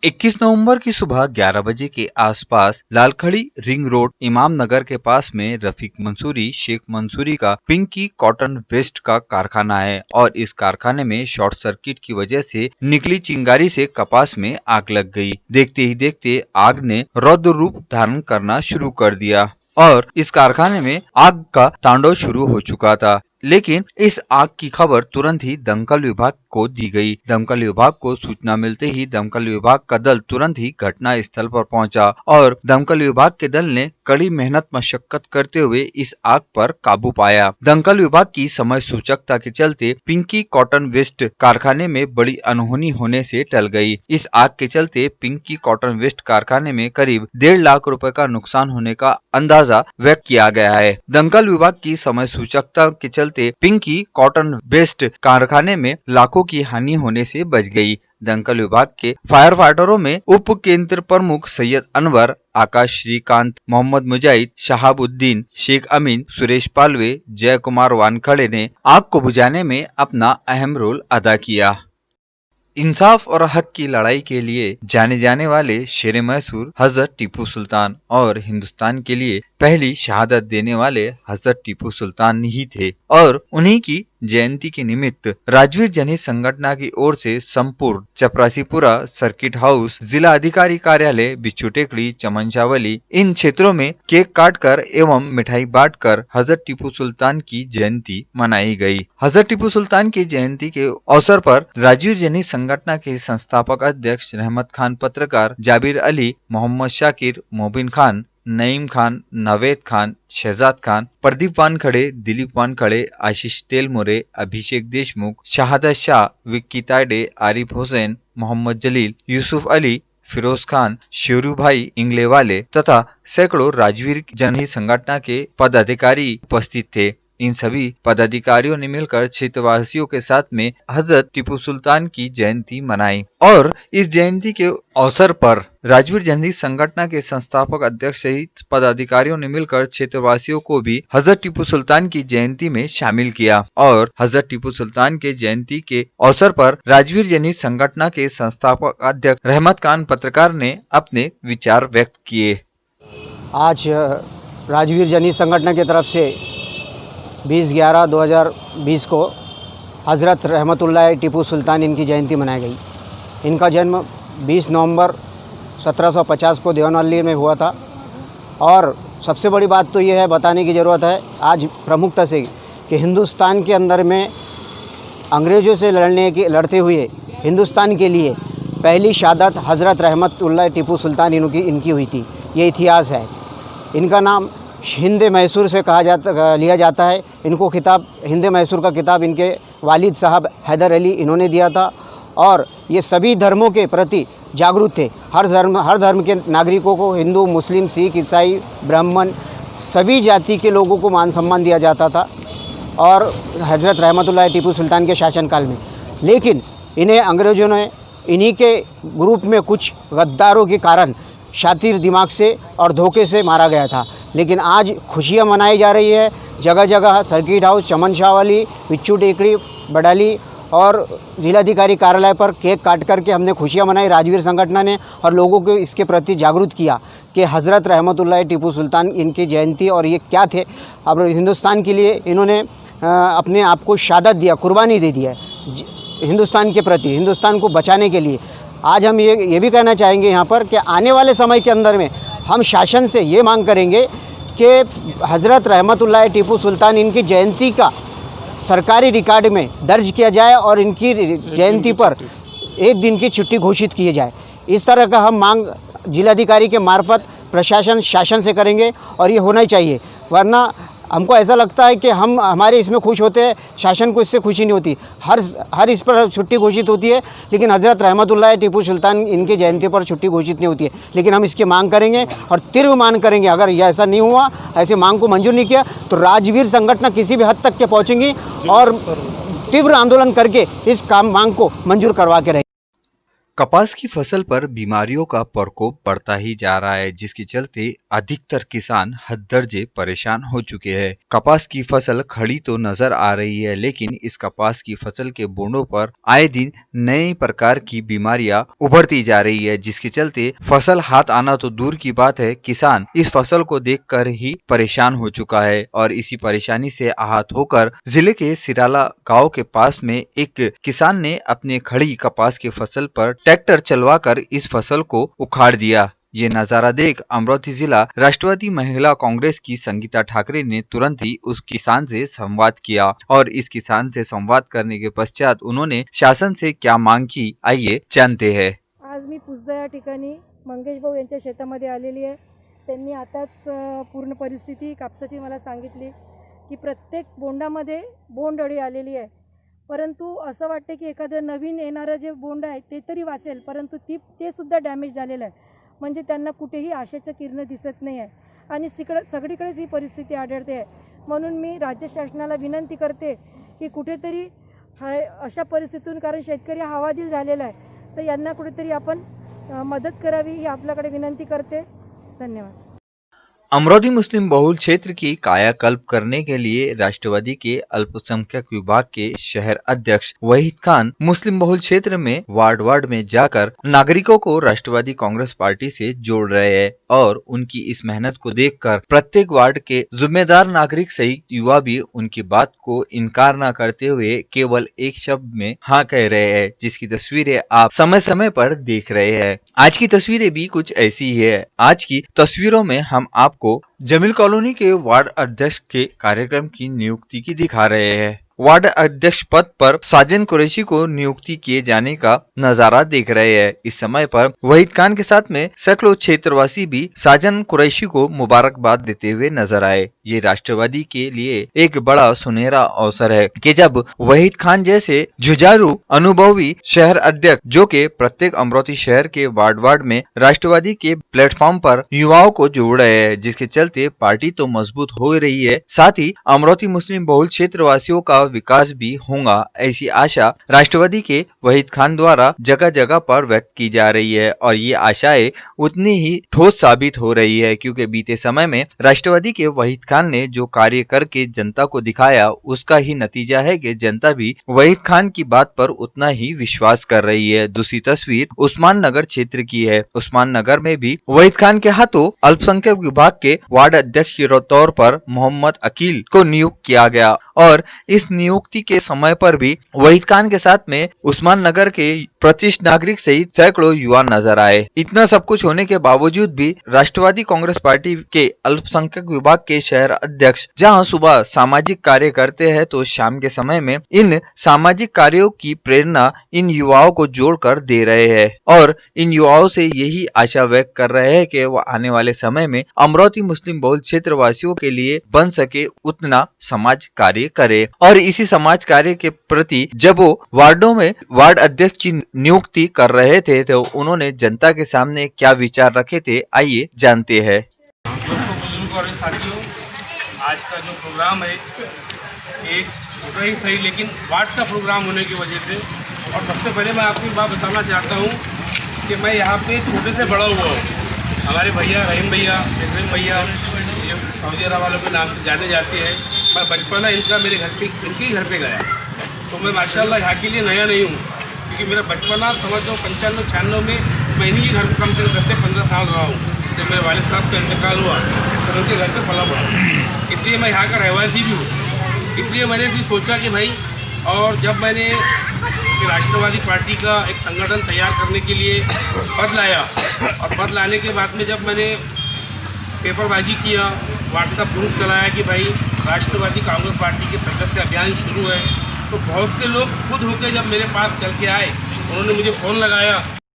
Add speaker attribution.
Speaker 1: 21 नवंबर की सुबह 11 बजे के आसपास लालखड़ी रिंग रोड इमाम नगर के पास में रफीक मंसूरी शेख मंसूरी का पिंकी कॉटन वेस्ट का कारखाना है और इस कारखाने में शॉर्ट सर्किट की वजह से निकली चिंगारी से कपास में आग लग गई। देखते ही देखते आग ने रौद्र रूप धारण करना शुरू कर दिया और इस कारखाने में आग का तांडव शुरू हो चुका था। लेकिन इस आग की खबर तुरंत ही दमकल विभाग को दी गई। दमकल विभाग को सूचना मिलते ही दमकल विभाग का दल तुरंत ही घटना स्थल पर पहुंचा और दमकल विभाग के दल ने कड़ी मेहनत मशक्कत करते हुए इस आग पर काबू पाया। दमकल विभाग की समय सूचकता के चलते पिंकी कॉटन वेस्ट कारखाने में बड़ी अनहोनी होने से टल गई। इस आग के चलते पिंकी कॉटन वेस्ट कारखाने में करीब 1.5 लाख रुपए का नुकसान होने का अंदाजा व्यक्त किया गया है। दमकल विभाग की समय सूचकता के चलते पिंकी कॉटन वेस्ट कारखाने में लाखों की हानि होने से बच गई। दमकल विभाग के फायर फाइटरों में उप केंद्र प्रमुख सैयद अनवर, आकाश श्रीकांत, मोहम्मद मुजाहिद, शहाबुद्दीन, शेख अमीन, सुरेश पालवे, जय कुमार वानखड़े ने आग को बुझाने में अपना अहम रोल अदा किया। इंसाफ और हक की लड़ाई के लिए जाने जाने वाले शेर मैसूर हजरत टीपू सुल्तान और हिंदुस्तान के लिए पहली शहादत देने वाले हजरत टीपू सुल्तान ही थे और उन्हीं की जयंती के निमित्त राजवीर जनहित संगठन की ओर से संपूर्ण चपरासीपुरा सर्किट हाउस, जिला अधिकारी कार्यालय, बिच्छू टेकड़ी, चमनशावली इन क्षेत्रों में केक काटकर एवं मिठाई बांटकर हजरत टीपू सुल्तान की जयंती मनाई गई। हजरत टीपू सुल्तान की जयंती के अवसर पर राजवीर जनहित संगठन के संस्थापक अध्यक्ष रहमत खान, पत्रकार जाबिर अली, मोहम्मद शाकिर, मोबिन खान, नईम खान, नवेद खान, शहजाद खान, प्रदीप वानखड़े, दिलीप वानखड़े, आशीष तेलमुरे, अभिषेक देशमुख, शहादत शाह, विक्की तायडे, आरिफ हुसैन, मोहम्मद जलील, यूसुफ अली, फिरोज खान, शेरू भाई इंगलेवाले तथा सैकड़ों राजवीर जनहित संगठन के पदाधिकारी उपस्थित थे। इन सभी पदाधिकारियों ने मिलकर क्षेत्रवासियों के साथ में हजरत टीपू सुल्तान की जयंती मनाई और इस जयंती के अवसर पर राजवीर जनहित संगठन के संस्थापक अध्यक्ष सहित पदाधिकारियों ने मिलकर क्षेत्रवासियों को भी हजरत टीपू सुल्तान की जयंती में शामिल किया और हजरत टीपू सुल्तान के जयंती के अवसर पर राजवीर जनहित संगठन के संस्थापक अध्यक्ष रहमत खान, पत्रकार ने अपने विचार व्यक्त किए।
Speaker 2: आज राजवीर जनहित संगठन की तरफ से 20/11/2020 को हज़रत रहमतुल्लाह टीपू सुल्तान इनकी जयंती मनाई गई। इनका जन्म 20 नवंबर 1750 को देवनहल्ली में हुआ था और सबसे बड़ी बात तो ये है बताने की ज़रूरत है आज प्रमुखता से कि हिंदुस्तान के अंदर में अंग्रेज़ों से लड़ते हुए हिंदुस्तान के लिए पहली शहादत हज़रत रहमतुल्लाह टीपू सुल्तान इनकी हुई थी। ये इतिहास है। इनका नाम हिंद मैसूर से लिया जाता है। इनको खिताब हिंद मैसूर का खिताब इनके वालिद साहब हैदर अली इन्होंने दिया था और ये सभी धर्मों के प्रति जागरूक थे। हर धर्म के नागरिकों को, हिंदू, मुस्लिम, सिख, ईसाई, ब्राह्मण सभी जाति के लोगों को मान सम्मान दिया जाता था और हज़रत रहमतुल्लाह टीपू सुल्तान के शासनकाल में। लेकिन इन्हें अंग्रेज़ों ने इन्हीं के ग्रुप में कुछ गद्दारों के कारण शातिर दिमाग से और धोखे से मारा गया था। लेकिन आज खुशियां मनाई जा रही है। जगह जगह सर्किट हाउस, चमनशावली, बिच्छू टेकड़ी, बडाली और जिलाधिकारी कार्यालय पर केक काट करके हमने खुशियां मनाई राजवीर संगठन ने और लोगों को इसके प्रति जागरूक किया कि हज़रत रहमतुल्लाह टीपू सुल्तान इनकी जयंती और ये क्या थे। अब हिंदुस्तान के लिए इन्होंने अपने आप को शहादत दिया, कुर्बानी दे दिया हिंदुस्तान के प्रति, हिंदुस्तान को बचाने के लिए। आज हम ये भी कहना चाहेंगे यहाँ पर कि आने वाले समय के अंदर में हम शासन से ये मांग करेंगे कि हज़रत रहमतुल्लाह टीपू सुल्तान इनकी जयंती का सरकारी रिकॉर्ड में दर्ज किया जाए और इनकी जयंती पर एक दिन की छुट्टी घोषित की जाए। इस तरह का हम मांग जिलाधिकारी के मार्फत प्रशासन, शासन से करेंगे और ये होना ही चाहिए। वरना हमको ऐसा लगता है कि हमारे इसमें खुश होते हैं, शासन को इससे खुशी नहीं होती। हर इस पर छुट्टी घोषित होती है लेकिन हज़रत रहमतुल्लाह टीपू सुल्तान इनकी जयंती पर छुट्टी घोषित नहीं होती है। लेकिन हम इसकी मांग करेंगे और तीव्र मांग करेंगे। अगर यह ऐसा नहीं हुआ, ऐसे मांग को मंजूर नहीं किया तो राजवीर संगठन किसी भी हद तक के पहुँचेंगी और तीव्र आंदोलन करके इस मांग को मंजूर करवा के रहेंगे।
Speaker 1: कपास की फसल पर बीमारियों का प्रकोप बढ़ता ही जा रहा है, जिसके चलते अधिकतर किसान हद दर्जे परेशान हो चुके हैं। कपास की फसल खड़ी तो नजर आ रही है, लेकिन इस कपास की फसल के बोंडों पर आए दिन नए प्रकार की बीमारियां उभरती जा रही है, जिसके चलते फसल हाथ आना तो दूर की बात है, किसान इस फसल को देखकर ही परेशान हो चुका है। और इसी परेशानी से आहत होकर जिले के सिराला गांव के पास में एक किसान ने अपने खड़ी कपास की फसल पर ट्रैक्टर चलवाकर इस फसल को उखाड़ दिया। ये नजारा देख अमरोही जिला राष्ट्रवादी महिला कांग्रेस की संगीता ठाकरे ने तुरंत ही उस किसान से संवाद किया और इस किसान से संवाद करने के पश्चात उन्होंने शासन से क्या मांग की, आइए जानते हैं।
Speaker 3: आज मी पुसदा या ठिकाणी मंगेश भाऊ यांच्या शेतामध्ये आलेली आहे। त्यांनी आताच पूर्ण परिस्थिती कापसाची मला सांगितली की प्रत्येक बोंडामध्ये बोंड अळी आलेली आहे, परंतु असं वाटते की एखादं नवीन येणारं जे बोंड आहे ते तरी वाचेल, परंतु ते सुद्धा डॅमेज झालेलं आहे। म्हणजे त्यांना कुठेही आशेचं किरण दिसत नाही आहे आणि सगळीकडेच ही परिस्थिती आढळते आहे। म्हणून मी राज्य शासनाला विनंती करते की कुठेतरी अशा परिस्थितीतून, कारण शेतकरी हवालदिल झालेला आहे, तर यांना कुठेतरी आपण मदत करावी ही आपल्याकडे विनंती करते। धन्यवाद।
Speaker 1: अमरोही मुस्लिम बहुल क्षेत्र की कायाकल्प करने के लिए राष्ट्रवादी के अल्पसंख्यक विभाग के शहर अध्यक्ष वहीद खान मुस्लिम बहुल क्षेत्र में वार्ड में जाकर नागरिकों को राष्ट्रवादी कांग्रेस पार्टी से जोड़ रहे हैं और उनकी इस मेहनत को देखकर प्रत्येक वार्ड के जिम्मेदार नागरिक सहित युवा भी उनकी बात को इनकार न करते हुए केवल एक शब्द में हाँ कह रहे हैं, जिसकी तस्वीरें आप समय समय पर देख रहे हैं। आज की तस्वीरें भी कुछ ऐसी ही है। आज की तस्वीरों में हम आपको जमील कॉलोनी के वार्ड अध्यक्ष के कार्यक्रम की नियुक्ति की दिखा रहे हैं। वार्ड अध्यक्ष पद पर साजन कुरैशी को नियुक्ति किए जाने का नजारा देख रहे हैं। इस समय पर वहीद खान के साथ में सैकड़ों क्षेत्रवासी भी साजन कुरैशी को मुबारकबाद देते हुए नजर आए। ये राष्ट्रवादी के लिए एक बड़ा सुनहरा अवसर है कि जब वहीद खान जैसे जुझारू अनुभवी शहर अध्यक्ष, जो के प्रत्येक अमरोही शहर के वार्ड में राष्ट्रवादी के प्लेटफॉर्म पर युवाओं को जोड़ रहे हैं, जिसके चलते पार्टी तो मजबूत हो रही है, साथ ही अमरोही मुस्लिम बहुल क्षेत्रवासियों का विकास भी होगा, ऐसी आशा राष्ट्रवादी के वहीद खान द्वारा जगह जगह पर व्यक्त की जा रही है। और ये आशाएं उतनी ही ठोस साबित हो रही है, क्योंकि बीते समय में राष्ट्रवादी के वहीद खान ने जो कार्य करके जनता को दिखाया, उसका ही नतीजा है कि जनता भी वहीद खान की बात पर उतना ही विश्वास कर रही है। दूसरी तस्वीर उस्मान नगर क्षेत्र की है। उस्मान नगर में भी वहीद खान के हाथों अल्पसंख्यक विभाग के वार्ड अध्यक्ष के तौर पर मोहम्मद अकील को नियुक्त किया गया और इस नियुक्ति के समय पर भी वहीद खान के साथ में उस्मान नगर के प्रतिष्ठित नागरिक सहित सैकड़ों युवा नजर आए। इतना सब कुछ होने के बावजूद भी राष्ट्रवादी कांग्रेस पार्टी के अल्पसंख्यक विभाग के शहर अध्यक्ष जहां सुबह सामाजिक कार्य करते हैं, तो शाम के समय में इन सामाजिक कार्यों की प्रेरणा इन युवाओं को जोड़कर दे रहे हैं और इन युवाओं से यही आशा व्यक्त कर रहे हैं कि वह आने वाले समय में अमरोही मुस्लिम बहुल क्षेत्र वासियों के लिए बन सके उतना समाज कार्य करे। और इसी समाज कार्य के प्रति जब वो वार्डों में वार्ड अध्यक्ष की नियुक्ति कर रहे थे, तो उन्होंने जनता के सामने क्या विचार रखे थे, आइए जानते हैं।
Speaker 4: साथियों, आज का जो प्रोग्राम है एक छोटा ही सही लेकिन वार्ड का प्रोग्राम होने की वजह से, और सबसे पहले मैं आपको एक बात बताना चाहता हूँ कि मैं यहाँ पे छोटे से बड़ा हुआ हूँ। हमारे भैया रहीम भैया, इब्राहिम भैया, ये सऊदी अरब वालों के नाम से जाने जाते हैं। मैं बचपना इनका मेरे घर पे, इनके ही घर पे गया, तो मैं माशाल्लाह यहाँ के लिए नया नहीं हूँ, क्योंकि मेरा बचपना समझ लो 95-96 में मैं इन्हीं घर को कम से कम 10 से 15 साल रहा हूँ। जब मेरे वालिद साहब का इंतकाल हुआ तो उनके घर पे पला पड़ा, इसलिए मैं यहाँ का रहवासी भी हूँ। इसलिए मैंने भी सोचा कि भाई, और जब मैंने राष्ट्रवादी पार्टी का एक संगठन तैयार करने के लिए पद लाया, और पद लाने के बाद में जब मैंने पेपरबाजी किया, व्हाट्सएप ग्रुप चलाया कि भाई राष्ट्रवादी कांग्रेस पार्टी के सदस्य अभियान शुरू है, तो बहुत से लोग खुद होकर जब मेरे पास चल के आए, उन्होंने मुझे फ़ोन लगाया